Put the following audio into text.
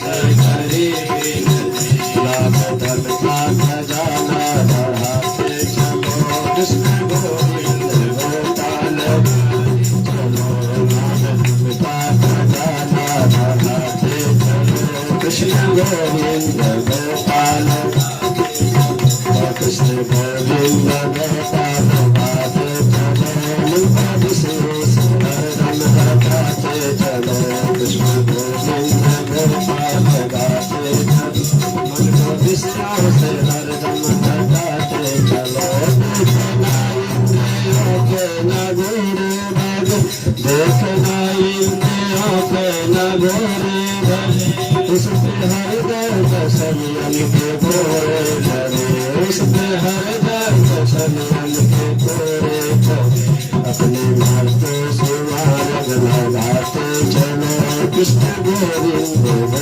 हरि लाभ धन का खजाना बढ़ाते चलो कृष्ण गोविंद गोपाल चलो लाभ धन का खजाना बढ़ाते चलो कृष्ण गोविंद गोपाल कृष्ण गोविंद गोपाल गाते चलो मुख विशेष हरदम गाते चलो कृष्ण गोविंद गोपाल गाते चलो मन को विश्वास हरदम गाते चलो देखना इंद्रियों के न गोरे भग देखना इंद्रियों के न गोरे भग उस पे हर दर्द संयम के गोरे भरे उस पे हर दर्द संयम के गोरे भरे अपने भक्तों से मार्ग लगाते चलो कृष्ण गोविंद